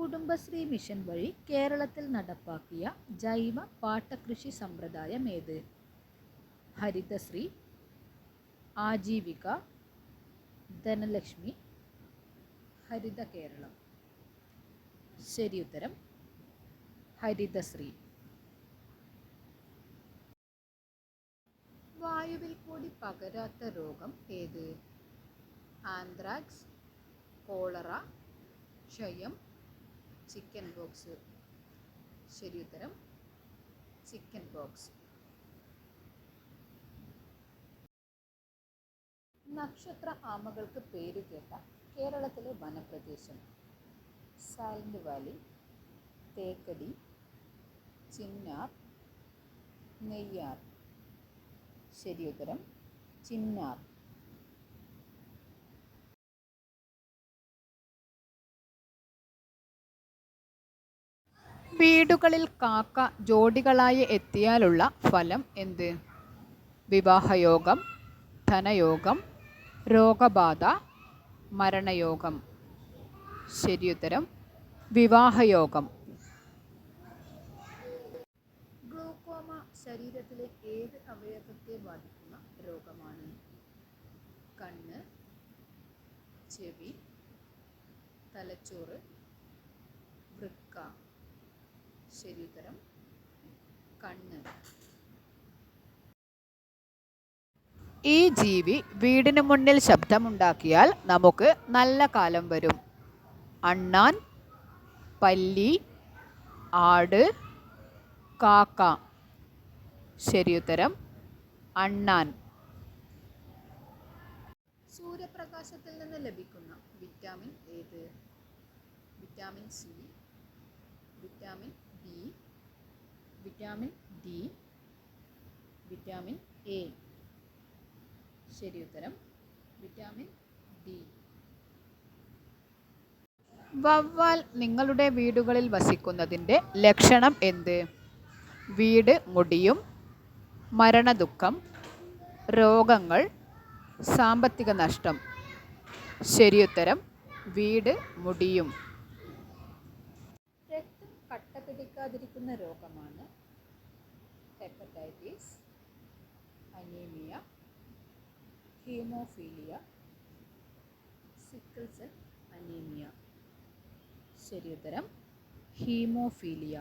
Kudumbashree mission വഴി കേരളത്തിൽ നടപ്പാക്കിയ ജൈവ പാട്ടകൃഷി സമ്പ്രദായം ഏത്? ഹരിതശ്രീ, ആജീവിക, ധനലക്ഷ്മി, ഹരിത കേരളം. ശരിയുത്തരം ഹരിതശ്രീ. വായുവിൽ കൂടി പകരാത്ത രോഗം ഏത്? ആന്ത്രാക്സ്, കോളറ, ക്ഷയം, ചിക്കൻ പോക്സ്. ശരിയുത്തരം ചിക്കൻ പോക്സ്. നക്ഷത്ര ആമകൾക്ക് പേരുകേട്ട കേരളത്തിലെ വനപ്രദേശം? സൈലന്റ് വാലി, തേക്കടി, ചിന്നാർ, നെയ്യാർ. ശരിയുത്തരം ചിന്നാർ. വീടുകളിൽ കാക്ക ജോഡികളായി എത്തിയാലുള്ള ഫലം എന്ത്? വിവാഹയോഗം, ധനയോഗം, രോഗബാധ, മരണയോഗം. ശരിയുത്തരം വിവാഹയോഗം. ഗ്ലൂക്കോമ ശരീരത്തിലെ ഏത് അവയവത്തെ ബാധിക്കുന്ന രോഗമാണ്? കണ്ണ്, ചെവി, തലച്ചോറ്, വൃക്ക. ശരിയുത്തരം കണ്ണ്. ഈ ജീവി വീടിന് മുന്നിൽ ശബ്ദമുണ്ടാക്കിയാൽ നമുക്ക് നല്ല കാലം വരും. അണ്ണാൻ, പല്ലി, ആട്, കാക്ക. ശരിയുത്തരം അണ്ണാൻ. സൂര്യപ്രകാശത്തിൽ നിന്ന് ലഭിക്കുന്ന വിറ്റാമിൻ ഏത്? Vitamin C, vitamin B, vitamin D, vitamin A. ശരിയുത്തരം വിറ്റാമിൻ ഡി. വവ്വാൽ നിങ്ങളുടെ വീടുകളിൽ വസിക്കുന്നതിൻ്റെ ലക്ഷണം എന്ത്? വീട് മുടിയും, മരണദുഃഖം, രോഗങ്ങൾ, സാമ്പത്തിക നഷ്ടം. ശരിയുത്തരം വീട് മുടിയും. രക്തം കട്ട പിടിക്കാതിരിക്കുന്ന രോഗമാണ് hepatitis, anaemia, haemophilia, sickle cell anaemia. ശരിയുത്തരം ഹീമോഫീലിയ.